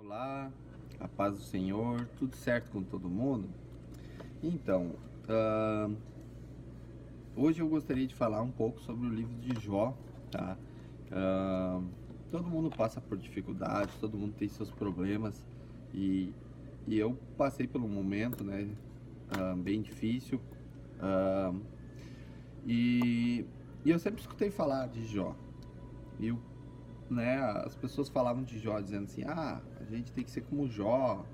Olá, a paz do Senhor, tudo certo com todo mundo? Então, hoje eu gostaria de falar um pouco sobre o livro de Jó, tá? Ah, Todo mundo passa por dificuldades, todo mundo tem seus problemas e, e eu passei por um momento, né, bem difícil, ah, e, e eu sempre escutei falar de Jó. E né, as pessoas falavam de Jó dizendo assim: a gente tem que ser como Jó,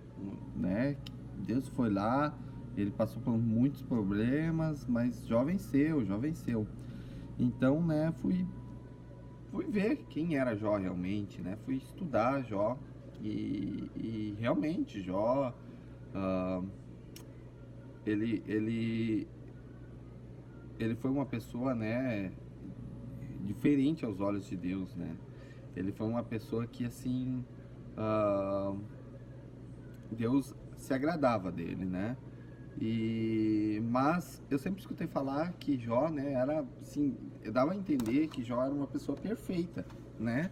né? Deus foi lá, ele passou por muitos problemas, mas Jó venceu, Jó venceu. Então, né, fui ver quem era Jó realmente, né? Fui estudar Jó e realmente Jó, ah, ele, ele, ele foi uma pessoa, né, diferente aos olhos de Deus, né? Ele foi uma pessoa que assim, ah, Deus se agradava dele, né? Mas eu sempre escutei falar que Jó, né, era assim, dava a entender que Jó era uma pessoa perfeita, né?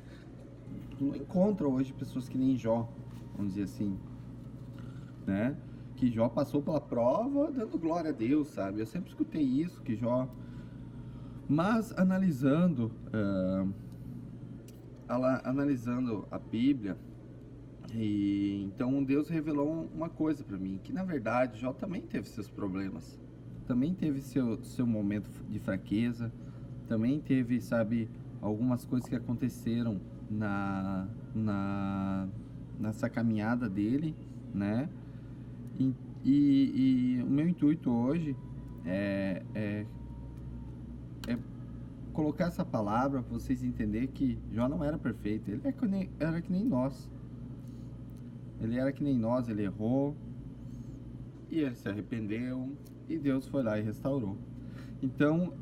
Tu não encontra hoje pessoas que nem Jó, vamos dizer assim, né? Que Jó passou pela prova dando glória a Deus, sabe? Eu sempre escutei isso, que Jó. Mas analisando a Bíblia, e então Deus revelou uma coisa para mim, que na verdade Jó também teve seus problemas, também teve seu momento de fraqueza, também teve, sabe, algumas coisas que aconteceram nessa caminhada dele, né? E, e o meu intuito hoje é colocar essa palavra para vocês entenderem que Jó não era perfeito, ele era que nem nós. Ele era que nem nós, ele errou e ele se arrependeu e Deus foi lá e restaurou. Então,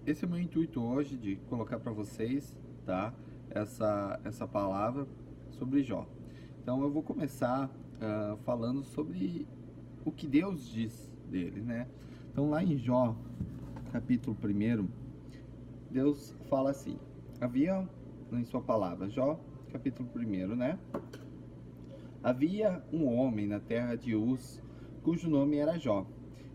esse é o meu intuito hoje de colocar para vocês, tá? Essa palavra sobre Jó. Então, eu vou começar falando sobre o que Deus diz dele, né? Então, lá em Jó, capítulo 1, Deus fala assim: havia em sua palavra, Jó, capítulo 1, né? Havia um homem na terra de Uz, cujo nome era Jó.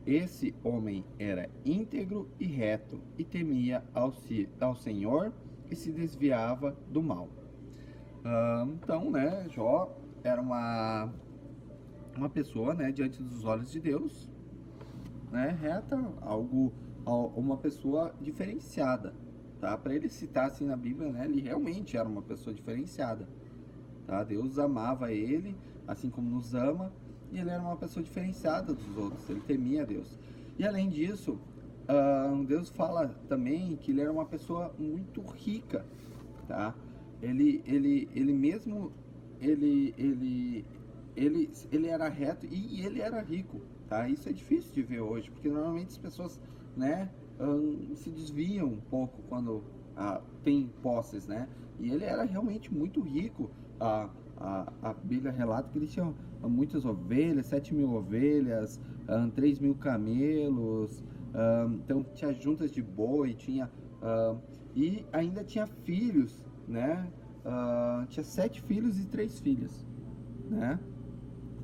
Esse homem era íntegro e reto, e temia ao Senhor, e se desviava do mal. Então, né, Jó era uma pessoa, né, diante dos olhos de Deus, né, reta, uma pessoa diferenciada, tá? Para ele citar assim na Bíblia, né, ele realmente era uma pessoa diferenciada. Tá? Deus amava ele, assim como nos ama, e ele era uma pessoa diferenciada dos outros, ele temia a Deus. E além disso, Deus fala também que ele era uma pessoa muito rica, tá? Ele mesmo, ele, ele, ele era reto e ele era rico, tá? Isso é difícil de ver hoje, porque normalmente as pessoas, né, se desviam um pouco quando tem posses, né? E ele era realmente muito rico. A Bíblia relata que ele tinha muitas ovelhas, 7.000 ovelhas, 3.000 camelos, então tinha juntas de boi, e ainda tinha filhos, né? Tinha 7 filhos e 3 filhas, né?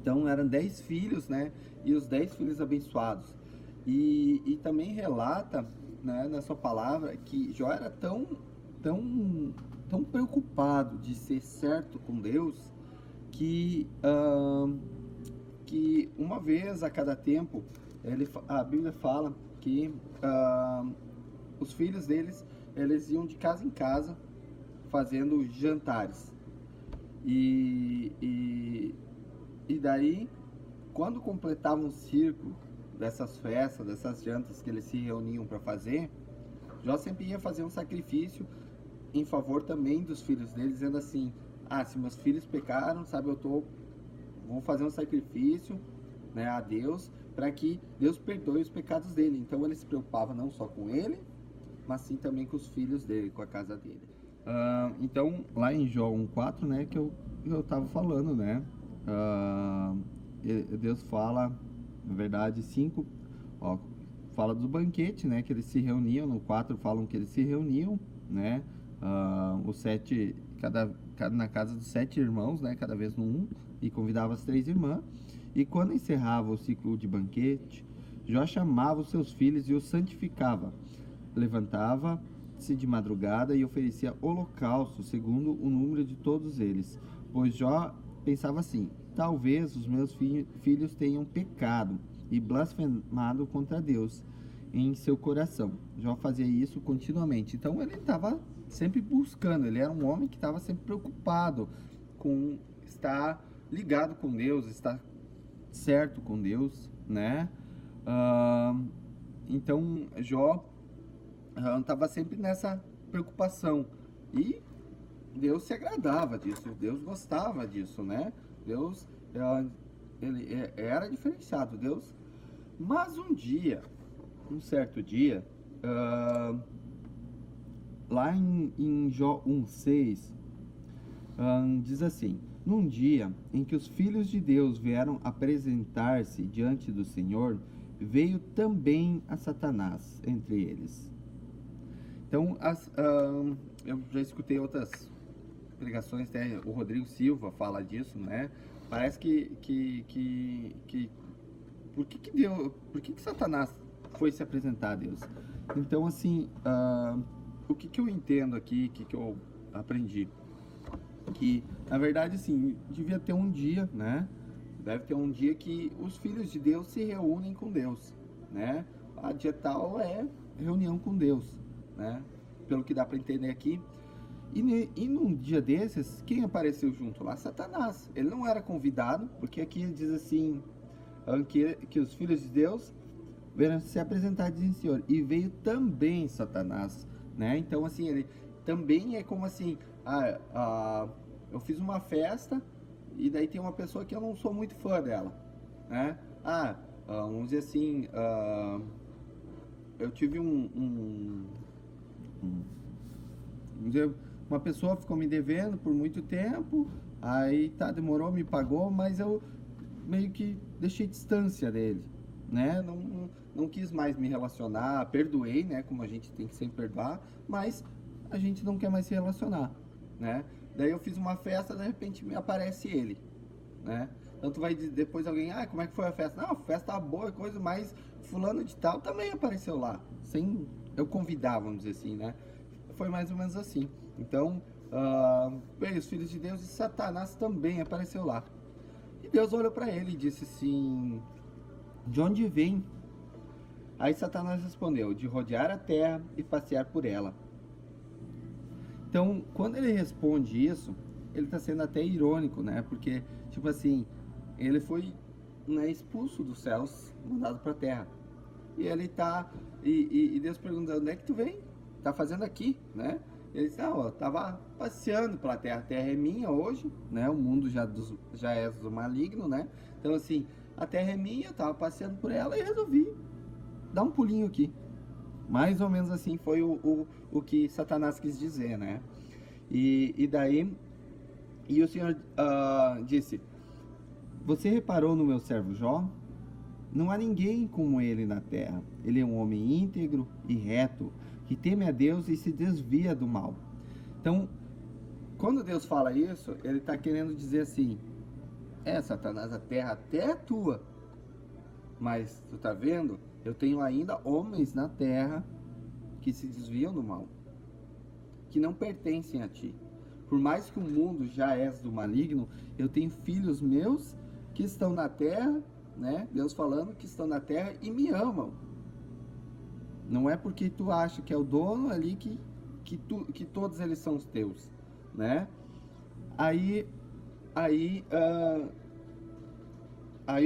Então eram 10 filhos, né? E os 10 filhos abençoados. E também relata, né, na sua palavra, que Jó era tão preocupado de ser certo com Deus que uma vez a cada tempo a Bíblia fala que os filhos deles, eles iam de casa em casa fazendo jantares e daí, quando completavam um círculo dessas festas, dessas jantas que eles se reuniam para fazer, Jó sempre ia fazer um sacrifício em favor também dos filhos deles, dizendo assim: se meus filhos pecaram, sabe, vou fazer um sacrifício, né, a Deus, para que Deus perdoe os pecados dele. Então ele se preocupava não só com ele, mas sim também com os filhos dele, com a casa dele. Então, lá em Jó 1:4, né, que eu estava falando, né, Deus fala, na verdade, 5, fala do banquete, né, que eles se reuniam. No 4 falam que eles se reuniam, né, na casa dos 7 irmãos, né, cada vez num, e convidava as 3 irmãs. E quando encerrava o ciclo de banquete, Jó chamava os seus filhos e os santificava. Levantava-se de madrugada e oferecia holocausto segundo o número de todos eles, pois Jó pensava assim: talvez os meus filhos tenham pecado e blasfemado contra Deus em seu coração. Jó fazia isso continuamente. Então ele estava sempre buscando, ele era um homem que estava sempre preocupado com estar ligado com Deus, estar certo com Deus, né? Então Jó estava sempre nessa preocupação e Deus se agradava disso, Deus gostava disso, né? Deus ele era diferenciado, Deus. Mas um certo dia, lá em Jó 1:6, diz assim: num dia em que os filhos de Deus vieram apresentar-se diante do Senhor, veio também a Satanás entre eles. Então, eu já escutei outras pregações, até o Rodrigo Silva fala disso, né? Parece por que Satanás foi se apresentar a Deus? Então, assim, o que eu entendo aqui, o que eu aprendi? Que, na verdade, assim, devia ter um dia, né? Deve ter um dia que os filhos de Deus se reúnem com Deus, né? A dia tal é reunião com Deus, né? Pelo que dá para entender aqui. E num dia desses, quem apareceu junto lá? Satanás. Ele não era convidado, porque aqui ele diz assim, que os filhos de Deus vieram se apresentar diante do Senhor. E veio também Satanás, né? Então, assim, ele também é como assim, eu fiz uma festa e daí tem uma pessoa que eu não sou muito fã dela, né? Vamos dizer assim, eu tive vamos dizer, uma pessoa ficou me devendo por muito tempo, aí demorou, me pagou, mas eu meio que deixei distância dele, né? Não quis mais me relacionar, perdoei, né? Como a gente tem que sempre perdoar, mas a gente não quer mais se relacionar, né? Daí eu fiz uma festa, de repente me aparece ele, né? Então tu vai depois alguém, como é que foi a festa? Não, a festa tá boa, coisa, mas fulano de tal também apareceu lá, sem eu convidar, vamos dizer assim, né? Foi mais ou menos assim. Então, os filhos de Deus e Satanás também apareceu lá. E Deus olhou para ele e disse assim: de onde vem? Aí Satanás respondeu: de rodear a terra e passear por ela. Então, quando ele responde isso, ele está sendo até irônico, né? Porque, tipo assim, ele foi, né, expulso dos céus, mandado para a terra. E ele tá, e Deus pergunta: onde é que tu vem? Tá fazendo aqui, né? Ele disse: eu tava passeando pela terra, a terra é minha hoje, né? O mundo já é do maligno, né? Então, assim, a terra é minha, eu tava passeando por ela e resolvi dar um pulinho aqui. Mais ou menos assim foi o que Satanás quis dizer, né? E daí, e o Senhor disse: você reparou no meu servo Jó? Não há ninguém como ele na terra. Ele é um homem íntegro e reto, que teme a Deus e se desvia do mal. Então, quando Deus fala isso, ele está querendo dizer assim: Satanás, a terra até é tua, mas tu tá vendo? Eu tenho ainda homens na terra que se desviam do mal, que não pertencem a ti. Por mais que o mundo já é do maligno, eu tenho filhos meus que estão na terra, né? Deus falando que estão na terra e me amam. Não é porque tu acha que é o dono ali que todos eles são os teus, né? Aí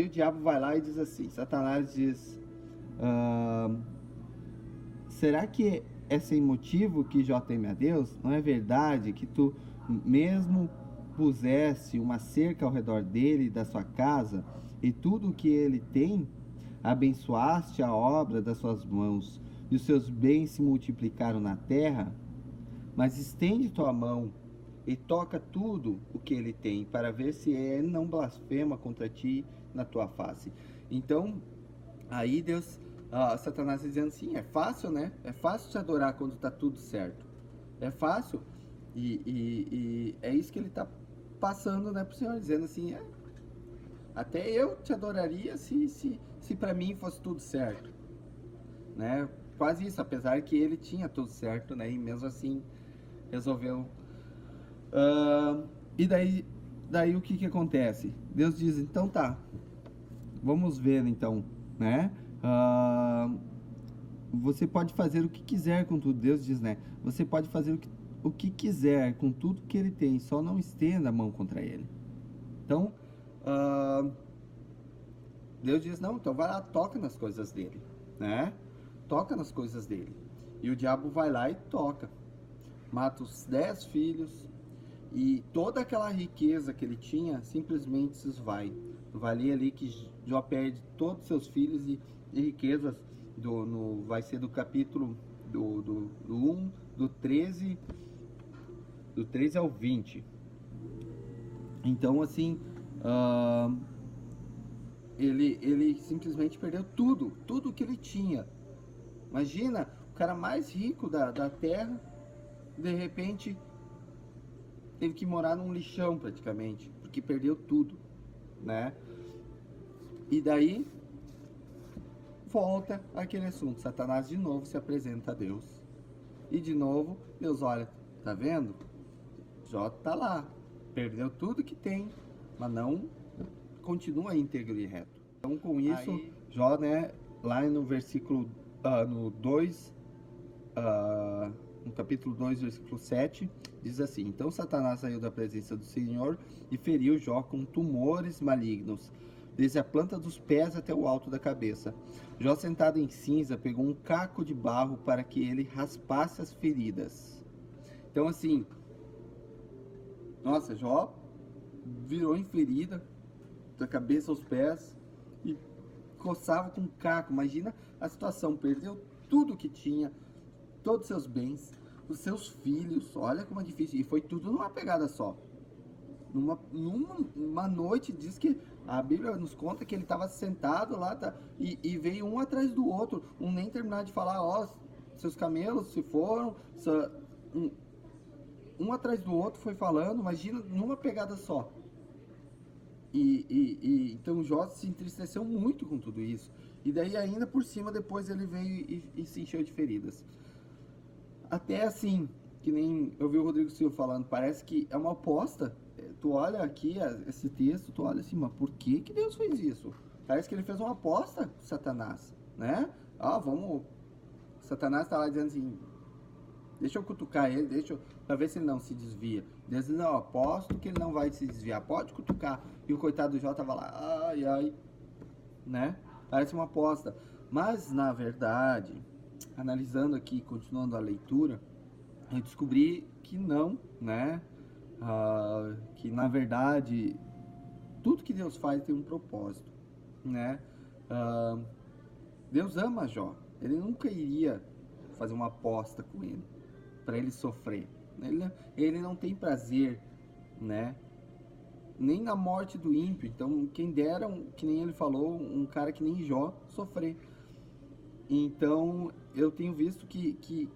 o diabo vai lá e diz assim, Satanás diz: será que é sem motivo que Jó teme a Deus? Não é verdade que tu mesmo pusesse uma cerca ao redor dele e da sua casa, e tudo o que ele tem, abençoaste a obra das suas mãos, e os seus bens se multiplicaram na terra? Mas estende tua mão e toca tudo o que ele tem, para ver se ele não blasfema contra ti na tua face. Então, aí Deus, Satanás dizendo assim: é fácil, né? É fácil te adorar quando está tudo certo. é fácil. E é isso que ele está passando, né, pro Senhor, dizendo assim, até eu te adoraria se para mim fosse tudo certo, né? Quase isso, apesar que ele tinha tudo certo, né? E mesmo assim resolveu. E daí o que acontece? Deus diz, então tá, vamos ver então, né? Você pode fazer o que quiser com tudo. Deus diz, né? Você pode fazer o que quiser com tudo que ele tem, só não estenda a mão contra ele. Então, Deus diz, não, então vai lá, toca nas coisas dele, né? Toca nas coisas dele. E o diabo vai lá e toca. Mata os 10 filhos e toda aquela riqueza que ele tinha simplesmente se esvai. Vai ler ali que Jó perde todos os seus filhos e riquezas vai ser do capítulo do 1, do 13 ao 20. Então, assim, ele simplesmente perdeu tudo que ele tinha. Imagina, o cara mais rico da terra, de repente, teve que morar num lixão praticamente, porque perdeu tudo, né? E daí, volta aquele assunto, Satanás de novo se apresenta a Deus. E de novo, Deus olha, tá vendo? Jó tá lá, perdeu tudo que tem, mas não continua íntegro e reto. Então com isso, aí, Jó, né, lá no versículo, no 2, no capítulo 2, versículo 7, diz assim, então Satanás saiu da presença do Senhor e feriu Jó com tumores malignos, desde a planta dos pés até o alto da cabeça. Jó, sentado em cinza, pegou um caco de barro para que ele raspasse as feridas. Então assim, nossa, Jó virou em ferida, da cabeça aos pés, e coçava com um caco. Imagina a situação, perdeu tudo que tinha, todos os seus bens, os seus filhos, olha como é difícil, e foi tudo numa pegada só. Numa noite, diz que a Bíblia nos conta que ele estava sentado lá, e veio um atrás do outro, nem terminar de falar, seus camelos se foram, um atrás do outro foi falando, imagina, numa pegada só. Então Jó se entristeceu muito com tudo isso. E daí ainda por cima, depois ele veio e se encheu de feridas. Até assim, que nem eu vi o Rodrigo Silva falando, parece que é uma aposta. Tu olha aqui esse texto, tu olha assim, mas por que Deus fez isso? Parece que ele fez uma aposta com Satanás, né? Satanás tá lá dizendo assim, deixa eu cutucar ele, pra ver se ele não se desvia. Deus diz, não, aposto que ele não vai se desviar, pode cutucar. E o coitado do Jó tava lá, ai, né? Parece uma aposta. Mas, na verdade, analisando aqui, continuando a leitura, eu descobri que não, né? Que, na verdade, tudo que Deus faz tem um propósito, né? Deus ama Jó. Ele nunca iria fazer uma aposta com ele, para ele sofrer. Ele não tem prazer, né? Nem na morte do ímpio. Então, quem dera, que nem ele falou, um cara que nem Jó sofrer. Então, eu tenho visto que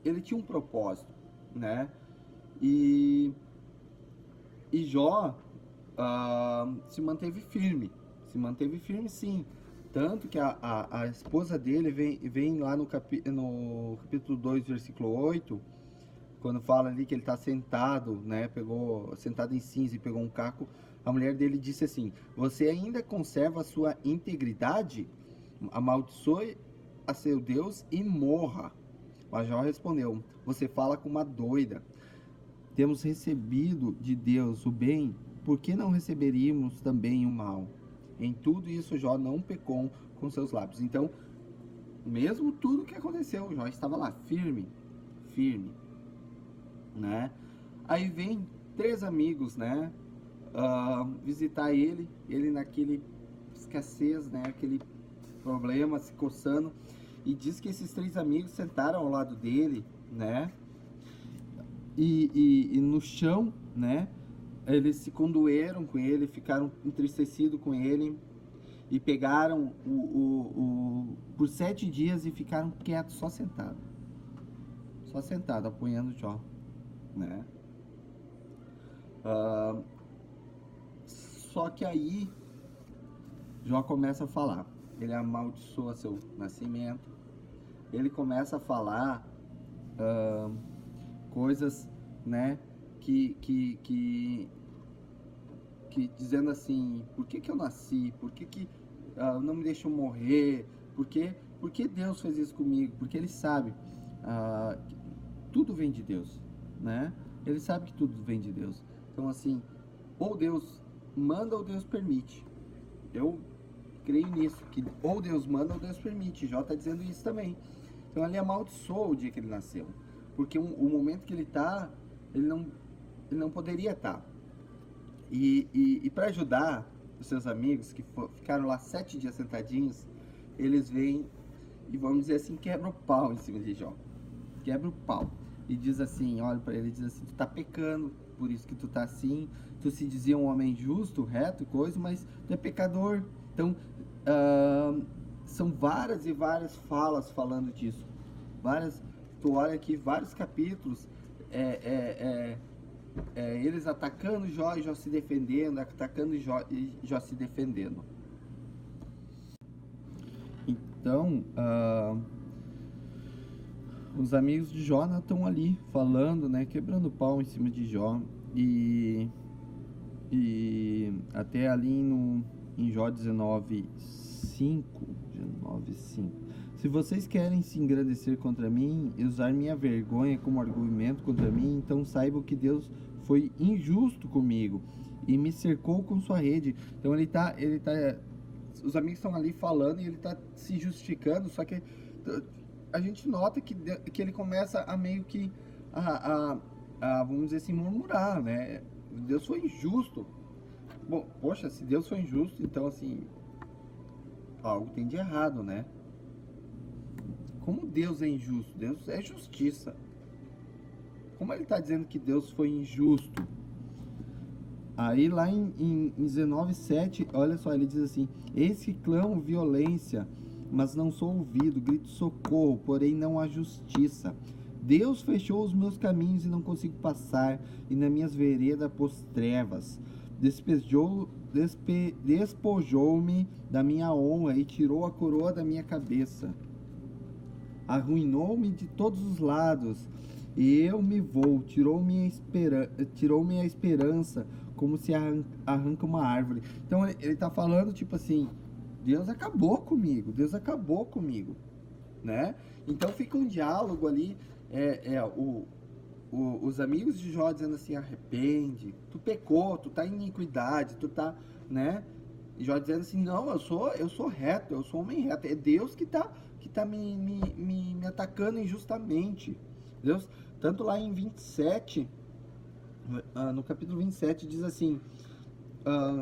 ele tinha um propósito, né? E Jó se manteve firme sim. Tanto que a esposa dele vem lá no capítulo 2, versículo 8, quando fala ali que ele está sentado, né, sentado em cinza e pegou um caco, a mulher dele disse assim, você ainda conserva a sua integridade? Amaldiçoe a seu Deus e morra. Mas Jó respondeu, você fala com uma doida. Temos recebido de Deus o bem, por que não receberíamos também o mal? Em tudo isso Jó não pecou com seus lábios. Então, mesmo tudo que aconteceu, Jó estava lá, firme, né? Aí vem 3 amigos, né, visitar ele naquele escassez, né, aquele problema, se coçando, e diz que esses 3 amigos sentaram ao lado dele, né, e no chão, né, eles se condoeram com ele, ficaram entristecidos com ele, e pegaram por 7 dias e ficaram quietos, só só sentado, apoiando Jó, né? Ah, só que aí Jó começa a falar. Ele amaldiçoa seu nascimento. Ele começa a falar coisas, né? Que dizendo assim, por que eu nasci? Por que não me deixou morrer? Por que Deus fez isso comigo? Porque ele sabe, que tudo vem de Deus, né? Ele sabe que tudo vem de Deus. Então assim, ou Deus manda ou Deus permite. Eu creio nisso, que ou Deus manda ou Deus permite. Jó está dizendo isso também. Então ele amaldiçoou o dia que ele nasceu, porque o momento que ele está, ele não poderia estar. E para ajudar os seus amigos que ficaram lá 7 dias sentadinhos, eles vêm e, vamos dizer assim, quebra o pau em cima de Jó. Quebra o pau. E diz assim, olha para ele, diz assim, tu tá pecando, por isso que tu tá assim. Tu se dizia um homem justo, reto, coisa, mas tu é pecador. Então, são várias e várias falas falando disso. Tu olha aqui, vários capítulos, eles atacando Jó e Jó se defendendo, atacando Jó e Jó se defendendo. Então, os amigos de Jó estão ali falando, né, quebrando pau em cima de Jó, e até ali em Jó 19:5, se vocês querem se engrandecer contra mim e usar minha vergonha como argumento contra mim, então saibam que Deus foi injusto comigo e me cercou com sua rede. Então ele tá os amigos estão ali falando e ele tá se justificando, só que a gente nota que ele começa a meio que vamos dizer assim, murmurar, né? Deus foi injusto. Bom, poxa, se Deus foi injusto, então assim, algo tem de errado, né? Como Deus é injusto? Deus é justiça. Como ele está dizendo que Deus foi injusto? Aí lá em 19:7, olha só, ele diz assim: eis que clamo violência, mas não sou ouvido, grito socorro, porém não há justiça. Deus fechou os meus caminhos e não consigo passar, e nas minhas veredas pôs trevas. Despojou-me da minha honra e tirou a coroa da minha cabeça. Arruinou-me de todos os lados, e eu me vou, tirou-me a esperança, como se arranca uma árvore. Então ele está falando tipo assim, Deus acabou comigo, né? Então fica um diálogo ali, os amigos de Jó dizendo assim, arrepende, tu pecou, tu tá em iniquidade, tu tá, né? E Jó dizendo assim, não, eu sou reto, eu sou homem reto, é Deus que tá me atacando injustamente. Deus, tanto lá em 27, no capítulo 27, diz assim,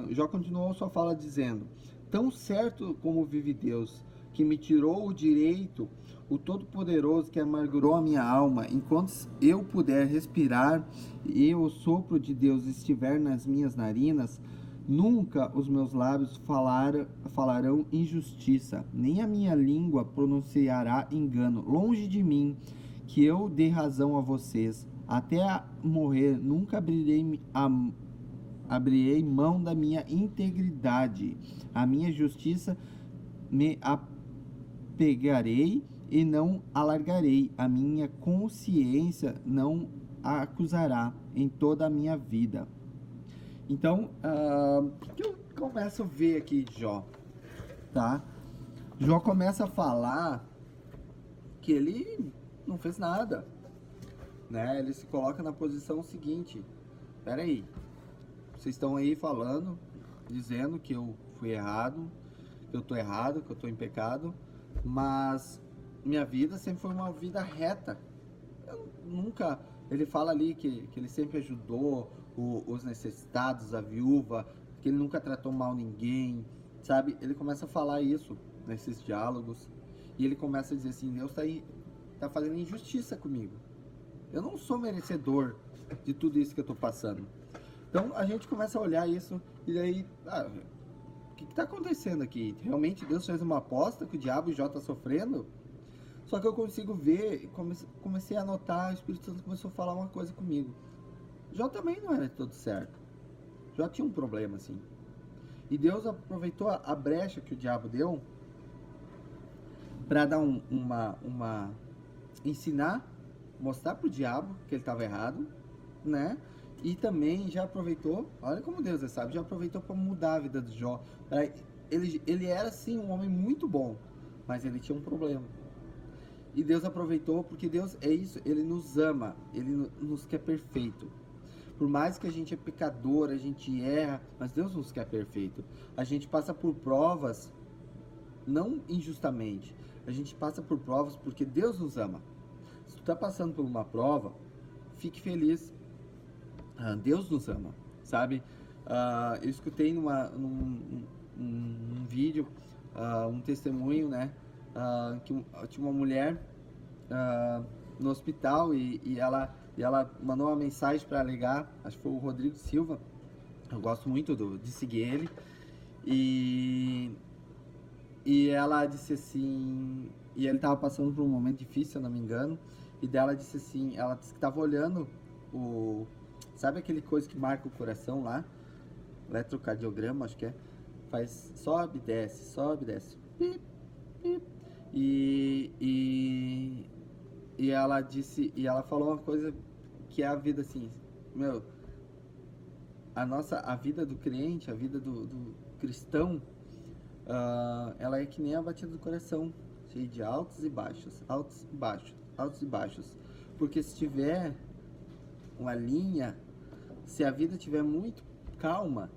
Jó continuou sua fala dizendo, tão certo como vive Deus, que me tirou o direito, o Todo-Poderoso que amargurou a minha alma, enquanto eu puder respirar e o sopro de Deus estiver nas minhas narinas, nunca os meus lábios falarão injustiça, nem a minha língua pronunciará engano. Longe de mim que eu dê razão a vocês. Até morrer, nunca abrirei mão da minha integridade. A minha justiça me apegarei e não alargarei. A minha consciência não a acusará em toda a minha vida. Então, o que eu começo a ver aqui de Jó, tá? Jó começa a falar que ele não fez nada, né? Ele se coloca na posição seguinte, peraí, vocês estão aí falando, dizendo que eu fui errado, que eu tô errado, que eu tô em pecado, mas minha vida sempre foi uma vida reta. Eu nunca... Ele fala ali que ele sempre ajudou os necessitados, a viúva, que ele nunca tratou mal ninguém, sabe? Ele começa a falar isso nesses diálogos, e ele começa a dizer assim, Deus tá fazendo injustiça comigo. Eu não sou merecedor de tudo isso que eu tô passando. Então a gente começa a olhar isso, e daí, o que está acontecendo aqui? Realmente Deus fez uma aposta que o diabo e Jó está sofrendo? Só que eu consigo ver, comecei a notar, o Espírito Santo começou a falar uma coisa comigo. Jó também não era todo certo. Jó tinha um problema, assim. E Deus aproveitou a brecha que o diabo deu para dar ensinar, mostrar pro diabo que ele estava errado, né? E também já aproveitou, olha como Deus é sábio, já aproveitou para mudar a vida do Jó. Ele era sim um homem muito bom, mas ele tinha um problema. E Deus aproveitou porque Deus é isso, ele nos ama, ele nos quer perfeito. Por mais que a gente é pecador, a gente erra, mas Deus nos quer perfeito. A gente passa por provas, não injustamente. A gente passa por provas porque Deus nos ama. Se tu tá passando por uma prova, fique feliz. Deus nos ama, sabe? Eu escutei num vídeo, um testemunho, né? Que tinha uma mulher no hospital e ela mandou uma mensagem para alegar, acho que foi o Rodrigo Silva, eu gosto muito de seguir ele, e ela disse assim, e ele estava passando por um momento difícil, se eu não me engano, e dela disse assim, ela disse que estava olhando sabe aquele coisa que marca o coração lá, eletrocardiograma, acho que é, faz, sobe, desce, pip, pip, e ela disse, e ela falou uma coisa que é a vida assim, meu, a vida do crente, a vida do cristão, ela é que nem a batida do coração, cheia de altos e baixos, altos e baixos, altos e baixos, porque se tiver uma linha, se a vida tiver muito calma,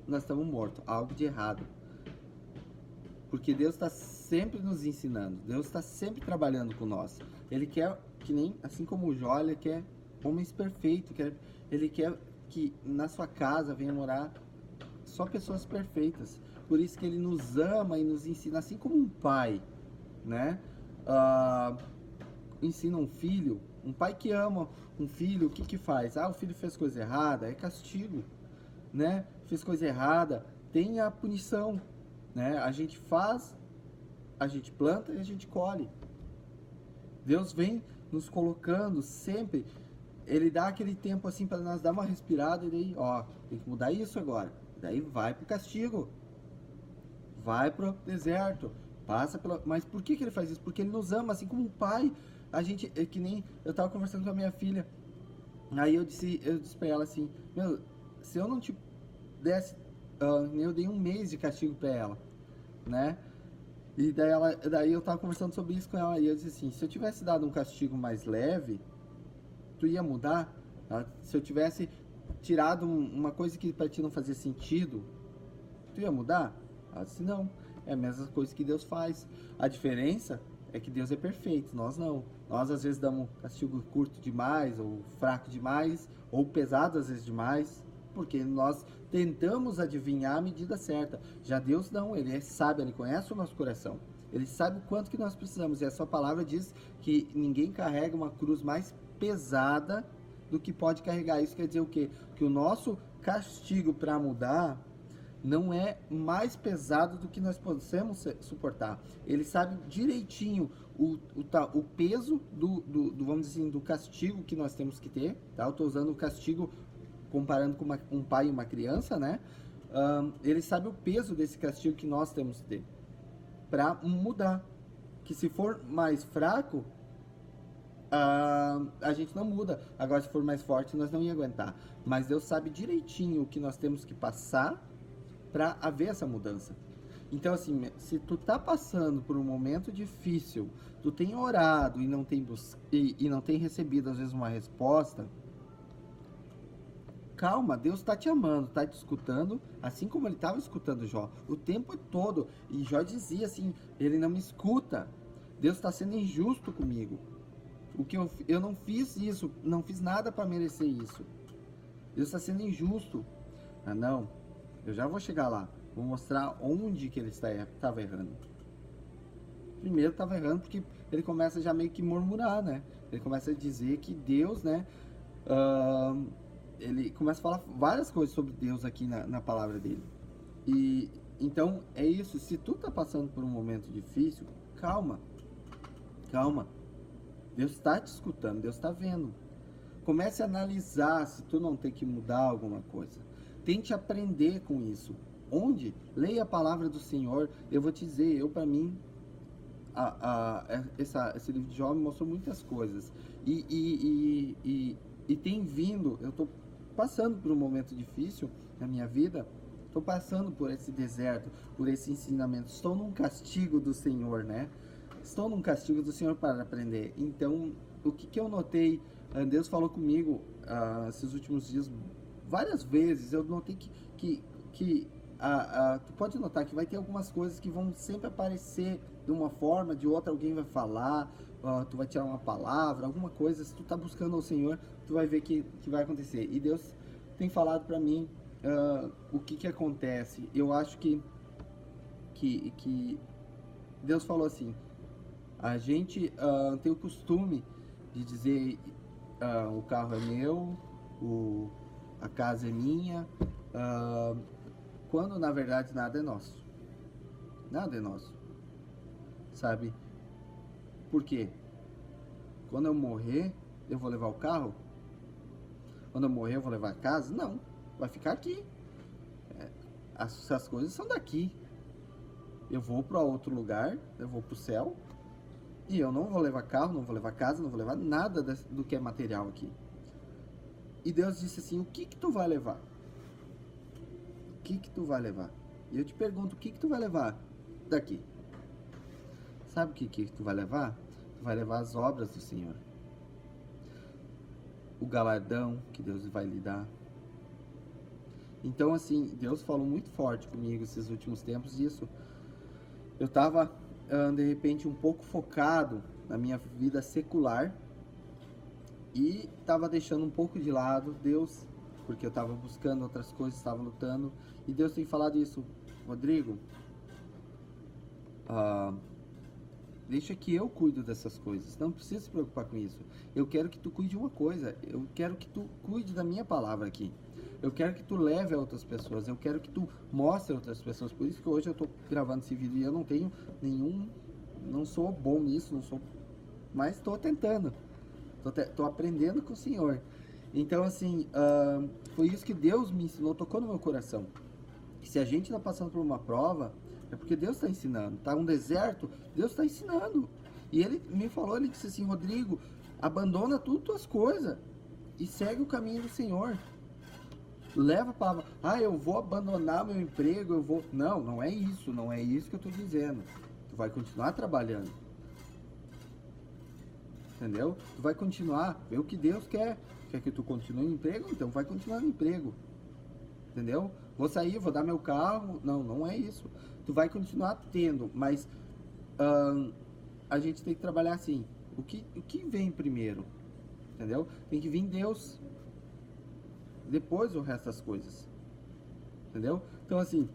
nós estamos mortos, algo de errado. Porque Deus está sempre nos ensinando, Deus está sempre trabalhando com nós. Ele quer, que nem, assim como o Jó, ele quer homens perfeitos, ele quer que na sua casa venha morar só pessoas perfeitas. Por isso que ele nos ama e nos ensina, assim como um pai, né? Ensina um filho, um pai que ama um filho, o que faz? O filho fez coisa errada, é castigo, né? Fez coisa errada, tem a punição, né? A gente faz, a gente planta e a gente colhe. Deus vem nos colocando sempre, ele dá aquele tempo assim para nós dar uma respirada e daí, tem que mudar isso agora. Daí vai pro castigo, vai pro deserto, passa pela... Mas por que ele faz isso? Porque ele nos ama, assim como um pai. A gente, é que nem, eu tava conversando com a minha filha, aí eu disse pra ela assim, meu, se eu não te desse, eu dei um mês de castigo pra ela, né? E daí eu tava conversando sobre isso com ela, e eu disse assim, se eu tivesse dado um castigo mais leve, tu ia mudar? Se eu tivesse tirado uma coisa que pra ti não fazia sentido, tu ia mudar? Ela disse, não, é a mesma coisa que Deus faz. A diferença é que Deus é perfeito, nós não. Nós às vezes damos castigo curto demais, ou fraco demais, ou pesado às vezes demais, porque nós tentamos adivinhar a medida certa. Já Deus não, ele é sábio, ele conhece o nosso coração. Ele sabe o quanto que nós precisamos. E a sua palavra diz que ninguém carrega uma cruz mais pesada do que pode carregar. Isso quer dizer o quê? Que o nosso castigo para mudar não é mais pesado do que nós podemos suportar. Ele sabe direitinho o peso vamos dizer assim, do castigo que nós temos que ter, tá? Eu estou usando o castigo comparando com um pai e uma criança, né? Ele sabe o peso desse castigo que nós temos que ter para mudar. Que se for mais fraco, a gente não muda. Agora, se for mais forte, nós não ia aguentar. Mas Deus sabe direitinho o que nós temos que passar para haver essa mudança. Então, assim, se tu tá passando por um momento difícil, tu tem orado e não tem recebido, às vezes, uma resposta, calma, Deus está te amando, está te escutando, assim como ele estava escutando Jó, o tempo todo. E Jó dizia assim, ele não me escuta, Deus está sendo injusto comigo. O que eu não fiz isso, não fiz nada para merecer isso. Deus está sendo injusto. Não, eu já vou chegar lá. Vou mostrar onde que ele estava errando. Primeiro estava errando porque ele começa já meio que murmurar, né? Ele começa a dizer que Deus, né? Ele começa a falar várias coisas sobre Deus aqui na palavra dele. E então é isso. Se tu tá passando por um momento difícil, calma. Calma. Deus está te escutando, Deus está vendo. Comece a analisar se tu não tem que mudar alguma coisa. Tente aprender com isso. Onde? Leia a palavra do Senhor. Eu vou te dizer, para mim, esse livro de Jó me mostrou muitas coisas. E tem vindo, eu estou passando por um momento difícil na minha vida, estou passando por esse deserto, por esse ensinamento. Estou num castigo do Senhor, né? Estou num castigo do Senhor para aprender. Então, o que eu notei, Deus falou comigo esses últimos dias, várias vezes. Eu notei que tu pode notar que vai ter algumas coisas que vão sempre aparecer de uma forma, de outra alguém vai falar, tu vai tirar uma palavra, alguma coisa. Se tu tá buscando ao Senhor, tu vai ver que vai acontecer. E Deus tem falado para mim o que acontece. Eu acho que Deus falou assim, a gente tem o costume de dizer o carro é meu, a casa é minha, quando na verdade nada é nosso. Nada é nosso. Sabe? Por quê? Quando eu morrer, eu vou levar o carro? Quando eu morrer, eu vou levar a casa? Não. Vai ficar aqui. As coisas são daqui. Eu vou para outro lugar, eu vou para o céu, e eu não vou levar carro, não vou levar casa, não vou levar nada do que é material aqui. E Deus disse assim, o que tu vai levar? O que tu vai levar? E eu te pergunto, o que tu vai levar daqui? Sabe o que tu vai levar? Tu vai levar as obras do Senhor. O galardão que Deus vai lhe dar. Então, assim, Deus falou muito forte comigo esses últimos tempos disso. Eu estava, de repente, um pouco focado na minha vida secular e estava deixando um pouco de lado Deus, porque eu estava buscando outras coisas, estava lutando. E Deus tem falado isso, Rodrigo, deixa que eu cuido dessas coisas, não precisa se preocupar com isso. Eu quero que tu cuide de uma coisa, eu quero que tu cuide da minha palavra aqui. Eu quero que tu leve a outras pessoas, eu quero que tu mostre a outras pessoas. Por isso que hoje eu estou gravando esse vídeo e eu não tenho não sou bom nisso, mas estou tentando. Estou aprendendo com o Senhor. Então, assim, foi isso que Deus me ensinou, tocou no meu coração. Que se a gente está passando por uma prova, é porque Deus está ensinando. Tá um deserto, Deus está ensinando. E Ele me falou, Ele disse assim, Rodrigo, abandona tudo tuas coisas e segue o caminho do Senhor. Leva a palavra, eu vou abandonar meu emprego, eu vou... Não é isso, não é isso que eu estou dizendo. Tu vai continuar trabalhando. Entendeu? Tu vai continuar, ver o que Deus quer. Quer que tu continue no emprego? Então vai continuar no emprego. Entendeu? Vou sair, vou dar meu carro. Não é isso. Tu vai continuar tendo, mas a gente tem que trabalhar assim. O que vem primeiro? Entendeu? Tem que vir Deus. Depois o resto das coisas. Entendeu? Então assim,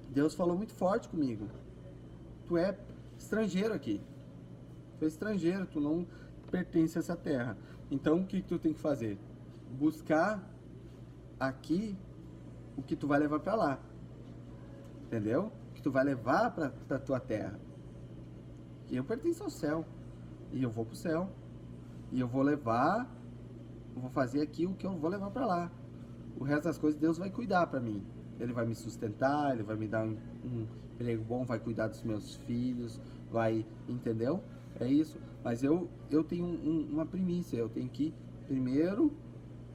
Deus falou muito forte comigo. Tu é estrangeiro aqui. Tu é estrangeiro, tu não pertence a essa terra. Então o que tu tem que fazer? Buscar aqui o que tu vai levar para lá. Entendeu? O que tu vai levar para tua terra. E eu pertenço ao céu. E eu vou pro céu. E eu vou fazer aqui o que eu vou levar para lá. O resto das coisas Deus vai cuidar para mim. Ele vai me sustentar, Ele vai me dar um emprego bom, vai cuidar dos meus filhos, entendeu? É isso. Mas eu tenho uma primícia, eu tenho que primeiro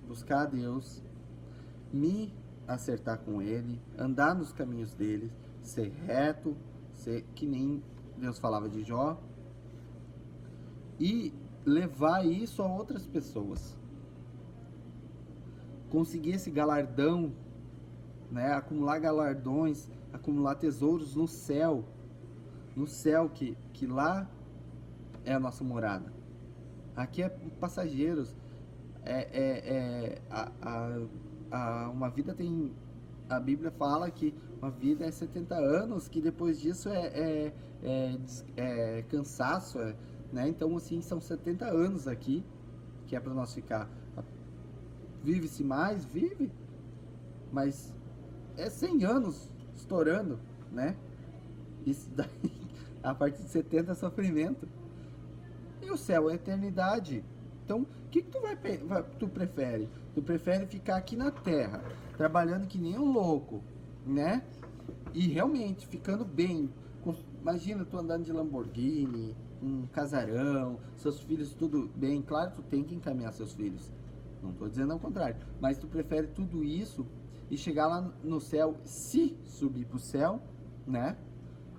buscar a Deus, me acertar com Ele, andar nos caminhos dele, ser reto, ser que nem Deus falava de Jó, e levar isso a outras pessoas. Conseguir esse galardão, né? Acumular galardões, acumular tesouros no céu que lá é a nossa morada. Aqui é passageiros. Uma vida tem... A Bíblia fala que uma vida é 70 anos, que depois disso é cansaço, né? Então, assim, são 70 anos aqui, que é para nós ficar. Vive-se mais? Vive. Mas é 100 anos estourando, né? Isso daí, a partir de 70 é sofrimento. E o céu é a eternidade. Então, o que tu prefere? Tu prefere ficar aqui na terra, trabalhando que nem um louco, né? E realmente, ficando bem. Imagina tu andando de Lamborghini, um casarão, seus filhos tudo bem. Claro, tu tem que encaminhar seus filhos. Não estou dizendo ao contrário. Mas tu prefere tudo isso e chegar lá no céu, se subir pro céu, né?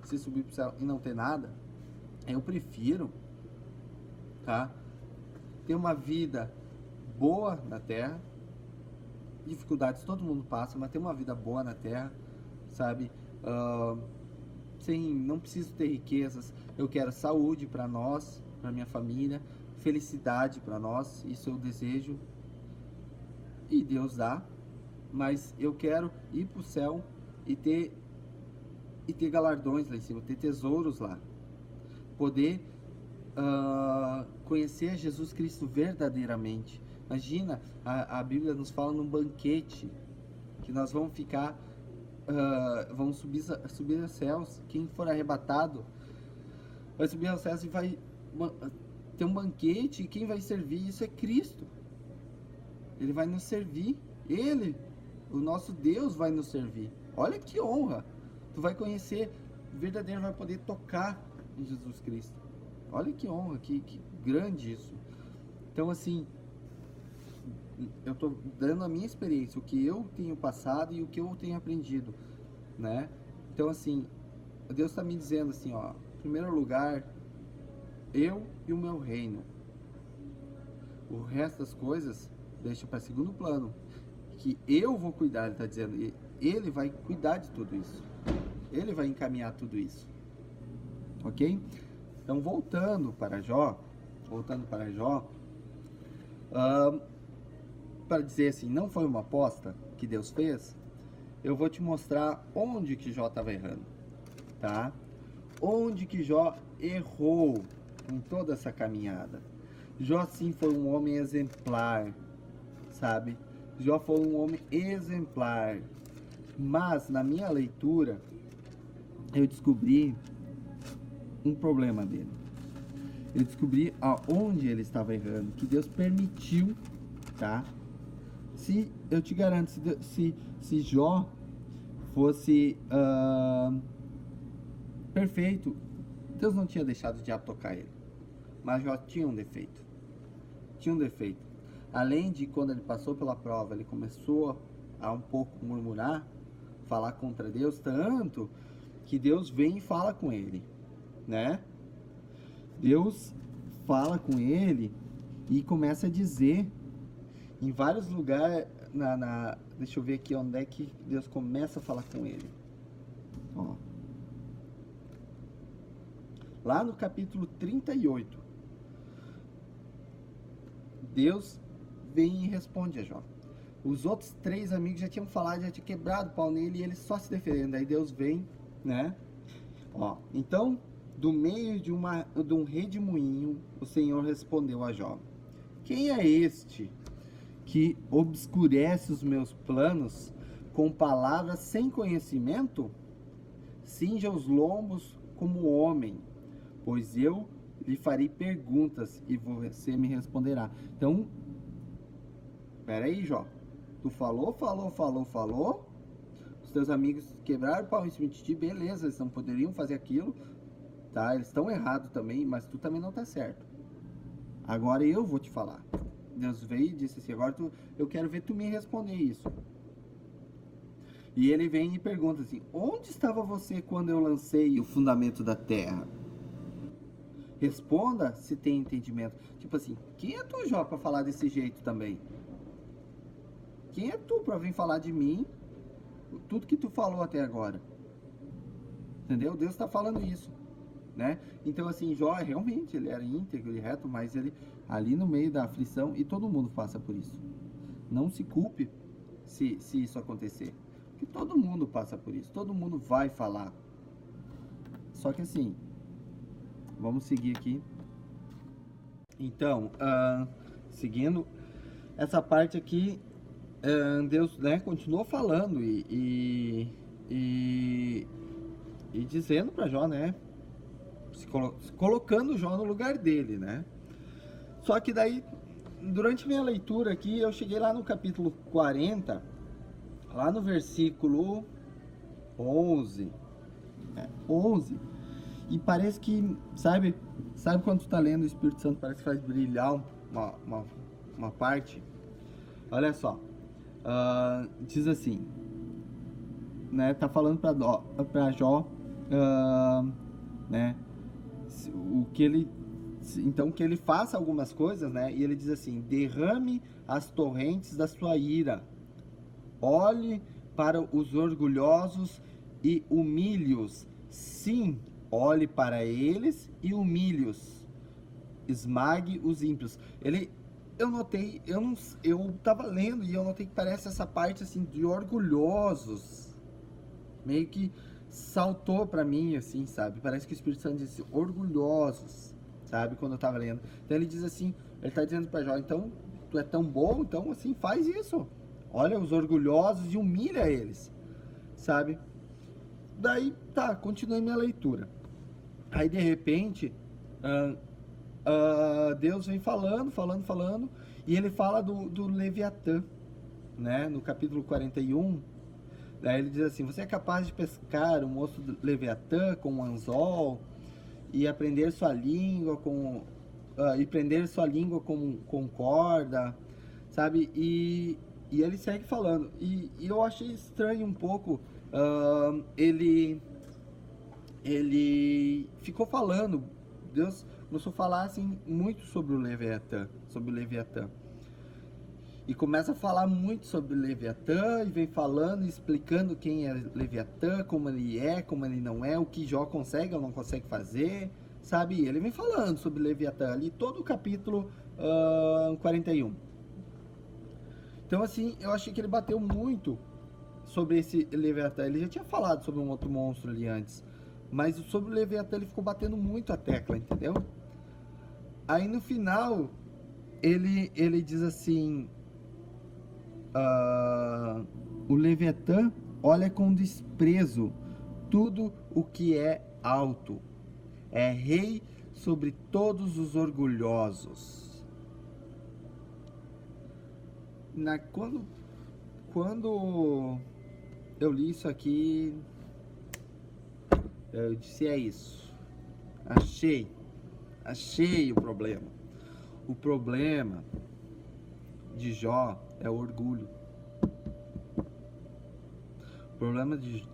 Se subir pro céu e não ter nada. Eu prefiro, tá? Ter uma vida boa na terra. Dificuldades todo mundo passa, mas ter uma vida boa na terra, sabe? Não preciso ter riquezas. Eu quero saúde para nós, para minha família, felicidade para nós, isso eu desejo. E Deus dá, mas eu quero ir para o céu e ter galardões lá em cima, ter tesouros lá. Poder conhecer Jesus Cristo verdadeiramente. Imagina, a Bíblia nos fala num banquete que nós vamos ficar, vamos subir aos céus. Quem for arrebatado vai subir aos céus e vai ter um banquete, e quem vai servir isso é Cristo. Ele vai nos servir, o nosso Deus vai nos servir. Olha que honra! Tu vai conhecer verdadeiro, vai poder tocar em Jesus Cristo. Olha que honra, que grande isso. Então assim, eu estou dando a minha experiência, o que eu tenho passado e o que eu tenho aprendido, né? Então assim, Deus está me dizendo assim, ó, em primeiro lugar, eu e o meu reino. O resto das coisas deixa para segundo plano, que eu vou cuidar. Ele está dizendo, ele vai cuidar de tudo isso, ele vai encaminhar tudo isso, ok? Então voltando para Jó, para dizer assim, não foi uma aposta que Deus fez, eu vou te mostrar onde que Jó estava errando, tá? Onde que Jó errou em toda essa caminhada. Jó sim foi um homem exemplar, sabe? Jó foi um homem exemplar, mas na minha leitura eu descobri um problema dele. Eu descobri aonde ele estava errando, que Deus permitiu, tá? Se eu te garanto, se Jó fosse perfeito, Deus não tinha deixado o diabo tocar ele. Mas Jó tinha um defeito. Além de, quando ele passou pela prova, ele começou a um pouco murmurar, falar contra Deus, tanto que Deus vem e fala com ele, né? Deus fala com ele e começa a dizer em vários lugares, deixa eu ver aqui onde é que Deus começa a falar com ele. Ó. Lá no capítulo 38, Deus vem e responde a Jó. Os outros 3 amigos já tinham falado, já tinham quebrado o pau nele e ele só se defendendo. Aí Deus vem, né? Ó, então, do meio de um redemoinho, o Senhor respondeu a Jó: quem é este que obscurece os meus planos com palavras sem conhecimento? Cinja os lombos como homem, pois eu lhe farei perguntas e você me responderá. Então, peraí, Jó. Tu falou. Os teus amigos quebraram o pau em cima de ti, beleza, eles não poderiam fazer aquilo, tá? Eles estão errados também, mas tu também não tá certo. Agora eu vou te falar. Deus veio e disse assim, agora eu quero ver tu me responder isso. E ele vem e pergunta assim, onde estava você quando eu lancei o fundamento da terra? Responda se tem entendimento. Tipo assim, quem é tu, Jó, para falar desse jeito também? Quem é tu para vir falar de mim, tudo que tu falou até agora? Entendeu? Deus está falando isso, né? Então assim, Jó realmente, ele era íntegro e reto, mas ele ali no meio da aflição, e todo mundo passa por isso. Não se culpe se isso acontecer, porque todo mundo passa por isso, todo mundo vai falar. Só que assim, vamos seguir aqui. Então, seguindo essa parte aqui, Deus, né, continuou falando e dizendo para Jó, né, se colocando Jó no lugar dele, né? Só que daí, durante minha leitura aqui, eu cheguei lá no capítulo 40, lá no versículo 11. 11. E parece que, sabe quando tu tá lendo o Espírito Santo, parece que faz brilhar uma parte? Olha só, diz assim, né, tá falando pra Jó, né, então que ele faça algumas coisas, né, e ele diz assim: derrame as torrentes da sua ira, olhe para os orgulhosos e humilhe-os. Sim, olhe para eles e humilhe-os. Esmague os ímpios. Eu notei, eu tava lendo e eu notei que parece essa parte assim de orgulhosos. Meio que saltou pra mim, assim, sabe? Parece que o Espírito Santo disse orgulhosos, sabe? Quando eu tava lendo. Então ele diz assim, ele tá dizendo pra Jó, então, tu é tão bom, então assim, faz isso. Olha os orgulhosos e humilha eles, sabe? Daí, tá, continuei minha leitura. Aí, de repente, Deus vem falando, e ele fala do Leviatã, né? No capítulo 41, daí ele diz assim: você é capaz de pescar o moço do Leviatã com um anzol e aprender sua língua e prender sua língua com corda, sabe? E ele segue falando. E eu achei estranho um pouco. Ele ficou falando. Deus começou a falar assim muito sobre o Leviatã, e começa a falar muito sobre o Leviatã, e vem falando, explicando quem é Leviatã, como ele não é, o que Jó consegue ou não consegue fazer, sabe? Ele vem falando sobre Leviatã ali, todo o capítulo 41. Então, assim, eu achei que ele bateu muito sobre esse Leviatã. Ele já tinha falado sobre um outro monstro ali antes, mas sobre o Leviatã ele ficou batendo muito a tecla, entendeu? Aí no final, ele diz assim: o Leviatã olha com desprezo tudo o que é alto, é rei sobre todos os orgulhosos. Quando eu li isso aqui, eu disse: é isso, achei o problema. O problema de Jó é o orgulho. O problema de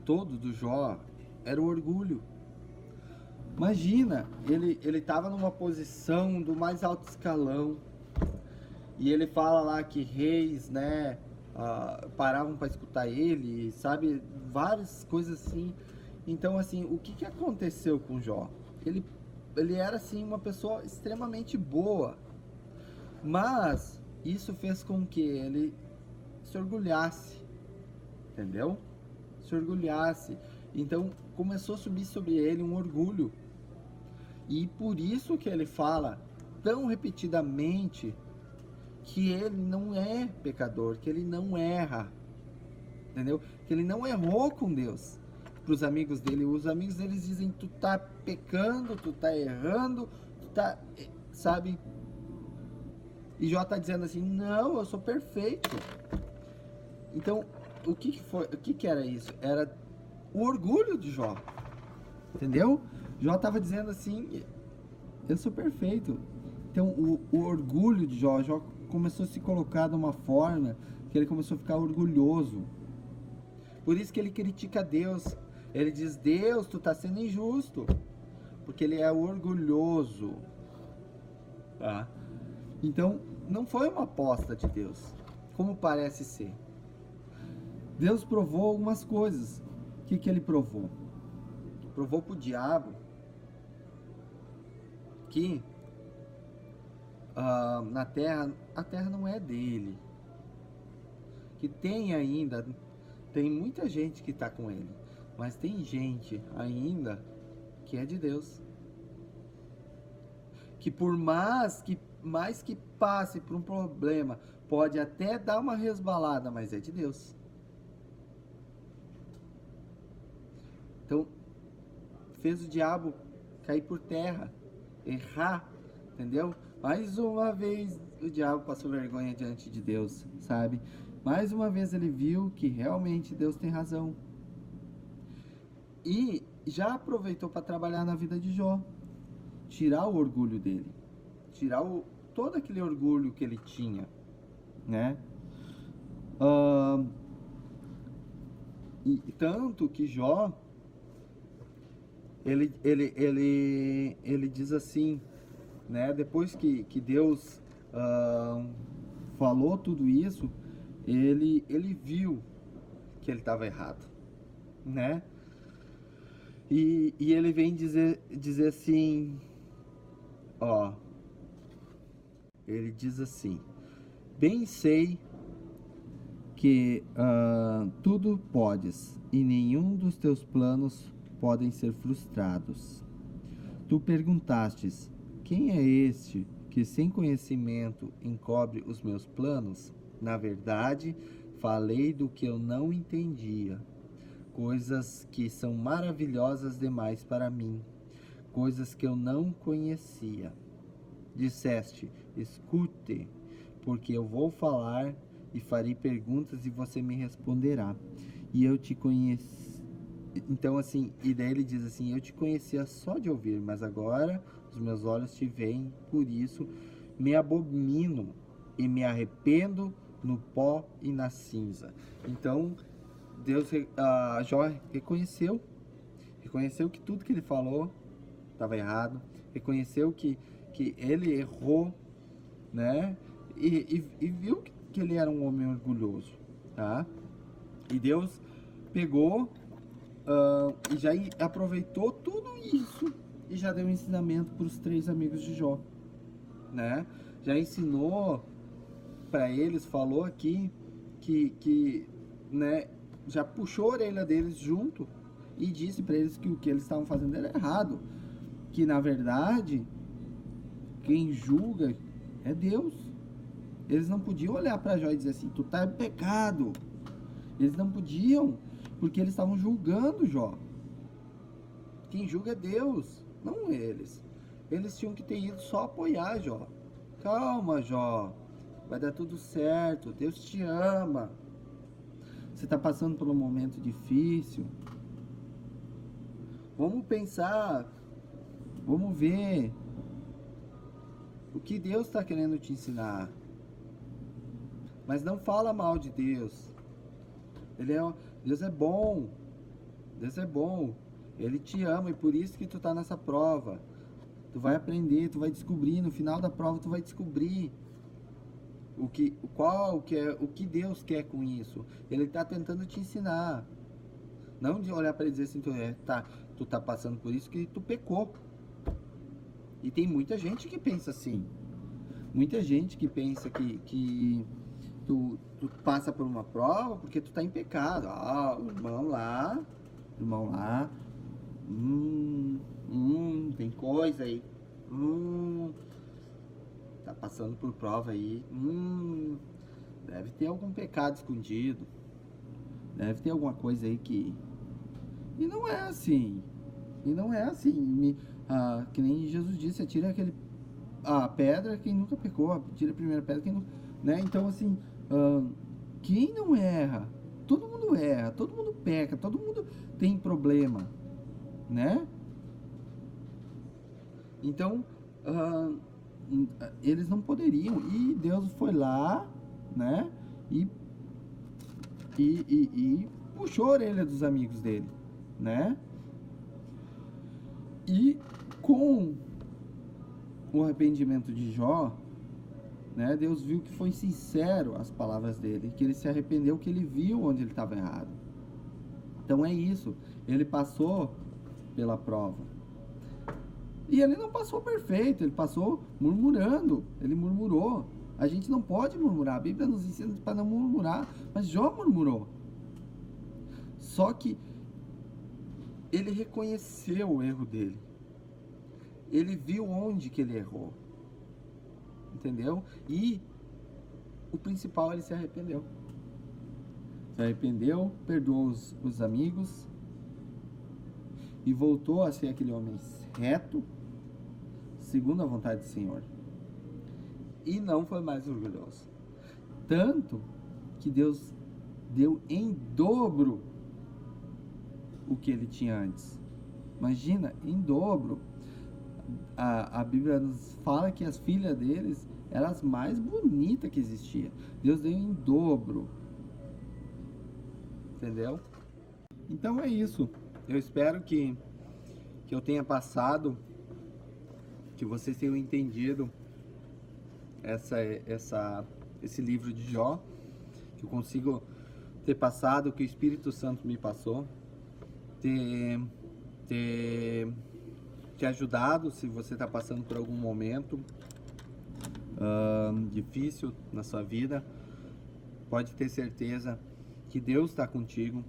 todo do Jó era o orgulho. Imagina, ele estava numa posição do mais alto escalão, e ele fala lá que reis, né, paravam para escutar ele, sabe, várias coisas assim. Então, assim, o que aconteceu com Jó? Ele era, assim, uma pessoa extremamente boa, mas isso fez com que ele se orgulhasse, entendeu? Se orgulhasse. Então, começou a subir sobre ele um orgulho. E por isso que ele fala tão repetidamente que ele não é pecador, que ele não erra, entendeu? Que ele não errou com Deus. Para os amigos dele, os amigos deles dizem: tu tá pecando, tu tá errando, tu tá, sabe? E Jó tá dizendo assim: não, eu sou perfeito. Então, o que era isso? Era o orgulho de Jó, entendeu? Jó tava dizendo assim: eu sou perfeito. Então, o orgulho de Jó começou a se colocar de uma forma que ele começou a ficar orgulhoso. Por isso que ele critica Deus. Ele diz: Deus, tu tá sendo injusto. Porque ele é orgulhoso. Tá? Então, não foi uma aposta de Deus, como parece ser. Deus provou algumas coisas. O que ele provou? Provou pro diabo que na terra, a terra não é dele. Que tem muita gente que está com ele, mas tem gente ainda que é de Deus. Que por mais que passe por um problema, pode até dar uma resbalada, mas é de Deus. Então, fez o diabo cair por terra, errar, entendeu? Mais uma vez o diabo passou vergonha diante de Deus, sabe? Mais uma vez ele viu que realmente Deus tem razão. E já aproveitou para trabalhar na vida de Jó, tirar o orgulho dele, tirar todo aquele orgulho que ele tinha, né? E tanto que Jó, ele diz assim, né? Depois que Deus falou tudo isso, ele viu que ele estava errado, né? E ele vem dizer assim, ó, ele diz assim: bem sei que tudo podes, e nenhum dos teus planos podem ser frustrados. Tu perguntastes: quem é este que sem conhecimento encobre os meus planos? Na verdade, falei do que eu não entendia, coisas que são maravilhosas demais para mim, coisas que eu não conhecia. Disseste: escute, porque eu vou falar e farei perguntas e você me responderá. E eu te conheci. Então, assim, e daí ele diz assim: eu te conhecia só de ouvir, mas agora os meus olhos te veem, por isso me abomino e me arrependo no pó e na cinza. Então, Jó reconheceu que tudo que ele falou estava errado, reconheceu que ele errou, né? E viu que ele era um homem orgulhoso, tá? E Deus pegou e já aproveitou tudo isso e já deu um ensinamento para os 3 amigos de Jó, né? Já ensinou para eles, falou aqui que né, já puxou a orelha deles junto e disse para eles que o que eles estavam fazendo era errado, que na verdade quem julga é Deus. Eles não podiam olhar para Jó e dizer assim: tu tá em pecado. Eles não podiam, porque eles estavam julgando Jó. Quem julga é Deus, não eles. Eles tinham que ter ido só apoiar Jó. Calma, Jó, vai dar tudo certo, Deus te ama. Você está passando por um momento difícil. Vamos pensar, vamos ver o que Deus está querendo te ensinar. Mas não fala mal de Deus. Deus é bom. Deus é bom. Ele te ama e por isso que tu tá nessa prova. Tu vai aprender, tu vai descobrir, no final da prova tu vai descobrir o que Deus quer com isso. Ele tá tentando te ensinar. Não de olhar para ele e dizer assim, tu tá passando por isso que tu pecou. E tem muita gente que pensa assim. Muita gente que pensa que tu passa por uma prova porque tu tá em pecado. O irmão lá, tem coisa aí. Tá passando por prova aí. Deve ter algum pecado escondido. Deve ter alguma coisa aí que... E não é assim. Que nem Jesus disse, atira a pedra quem nunca pecou, atira a primeira pedra quem não... Né? Então, assim, quem não erra? Todo mundo erra, todo mundo peca, todo mundo tem problema, né? Então, eles não poderiam, e Deus foi lá, né? E puxou a orelha dos amigos dele, né? E com o arrependimento de Jó, né, Deus viu que foi sincero as palavras dele, que ele se arrependeu, que ele viu onde ele estava errado. Então é isso, ele passou pela prova. E ele não passou perfeito, ele passou murmurando, ele murmurou. A gente não pode murmurar, a Bíblia nos ensina para não murmurar, mas Jó murmurou. Só que ele reconheceu o erro dele. Ele viu onde que ele errou. Entendeu? E o principal, ele se arrependeu. Se arrependeu, perdoou os amigos e voltou a ser aquele homem reto, segundo a vontade do Senhor. e não foi mais orgulhoso. Tanto que Deus deu em dobro o que ele tinha antes. Imagina, em dobro. A Bíblia nos fala que as filhas deles eram as mais bonitas que existia. Deus deu em dobro. Entendeu? Então é isso. Eu espero que eu tenha passado, que vocês tenham entendido esse livro de Jó, que eu consigo ter passado o que o Espírito Santo me passou, ter te ajudado se você está passando por algum momento difícil na sua vida. Pode ter certeza que Deus está contigo,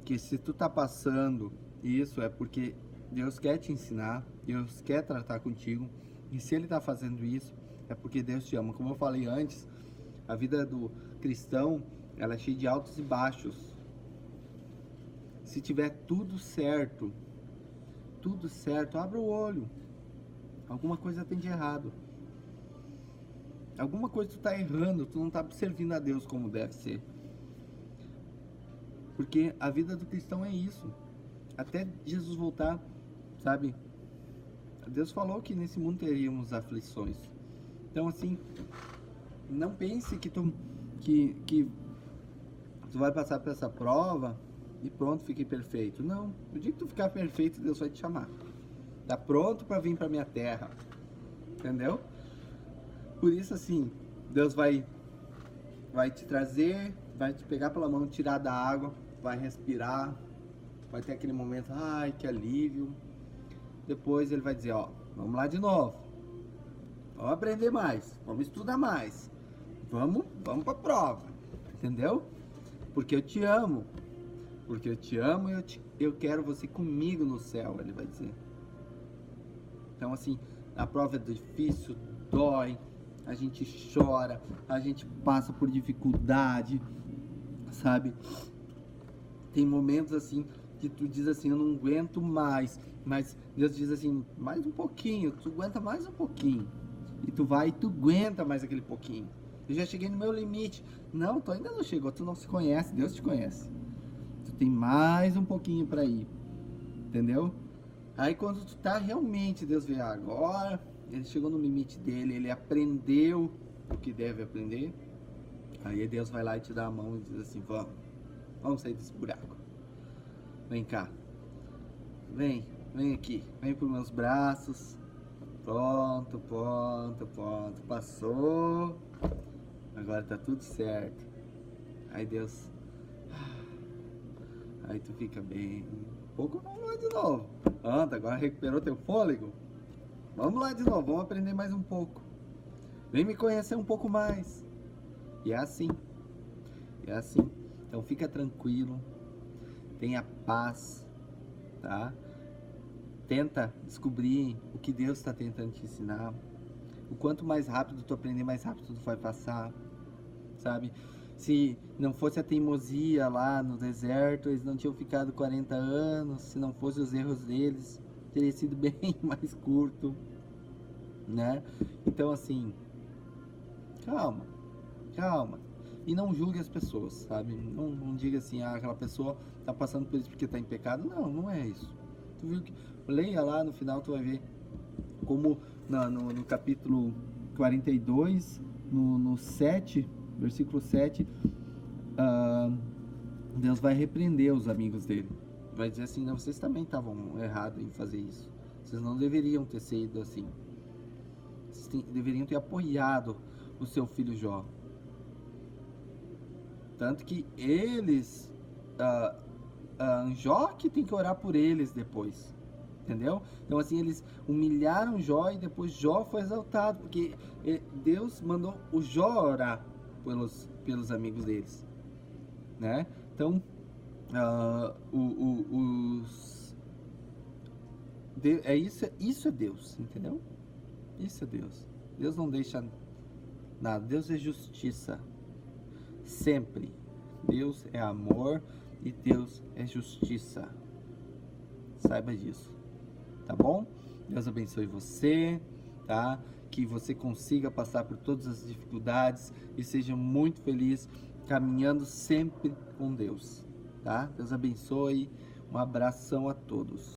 que se tu está passando isso é porque Deus quer te ensinar, Deus quer tratar contigo, e se Ele está fazendo isso é porque Deus te ama. Como eu falei antes, a vida do cristão ela é cheia de altos e baixos. Se tiver tudo certo, abra o olho. Alguma coisa tem de errado. Alguma coisa tu tá errando, tu não tá servindo a Deus como deve ser. Porque a vida do cristão é isso. Até Jesus voltar, sabe? Deus falou que nesse mundo teríamos aflições. Então assim, não pense que tu vai passar por essa prova e pronto, fiquei perfeito. Não, o dia que tu ficar perfeito, Deus vai te chamar. Tá pronto para vir para minha terra. Entendeu? Por isso assim, Deus vai te trazer, vai te pegar pela mão, tirar da água, vai respirar, vai ter aquele momento, ai, que alívio. Depois ele vai dizer, ó, vamos lá de novo. Vamos aprender mais, vamos estudar mais. Vamos para a prova. Entendeu? Porque eu te amo. Porque eu te amo e eu quero você comigo no céu, ele vai dizer. Então assim, a prova é difícil, dói, a gente chora, a gente passa por dificuldade, sabe? Tem momentos assim que tu diz assim, eu não aguento mais, mas Deus diz assim, mais um pouquinho, tu aguenta mais um pouquinho. E tu vai e tu aguenta mais aquele pouquinho. Eu já cheguei no meu limite. Não, tu ainda não chegou, tu não se conhece, Deus te conhece. Tu tem mais um pouquinho para ir, entendeu? Aí quando tu tá realmente, Deus vê agora, ele chegou no limite dele, ele aprendeu o que deve aprender. Aí Deus vai lá e te dá a mão e diz assim, vamos sair desse buraco. Vem cá, vem aqui, vem pros meus braços. Pronto, passou. Agora tá tudo certo. Aí Deus, aí tu fica bem. Pouco, vamos lá de novo. Anda, agora recuperou teu fôlego. Vamos lá de novo, vamos aprender mais um pouco. Vem me conhecer um pouco mais. E é assim. Então fica tranquilo. Tenha paz, tá? Tenta descobrir o que Deus está tentando te ensinar. O quanto mais rápido tu aprender, mais rápido tu vai passar, sabe? Se não fosse a teimosia lá no deserto, eles não tinham ficado 40 anos. Se não fossem os erros deles, teria sido bem mais curto, né? Então assim, calma. E não julgue as pessoas, sabe? Não diga assim, aquela pessoa tá passando por isso porque tá em pecado. Não é isso. Tu viu que... Leia lá no final, tu vai ver como no capítulo 42, no 7, versículo 7, Deus vai repreender os amigos dele. Vai dizer assim, não, vocês também estavam errados em fazer isso. Vocês não deveriam ter sido assim. Vocês deveriam ter apoiado o seu filho Jó. Tanto que eles, Jó que tem que orar por eles depois. Entendeu? Então assim, eles humilharam Jó e depois Jó foi exaltado, porque Deus mandou o Jó orar pelos amigos deles, né? Então, isso é Deus, entendeu? Isso é Deus. Deus não deixa nada, Deus é justiça, sempre. Deus é amor e Deus é justiça, saiba disso. Tá bom? Deus abençoe você, tá? que você consiga passar por todas as dificuldades e seja muito feliz caminhando sempre com Deus, tá? Deus abençoe. Um abração a todos.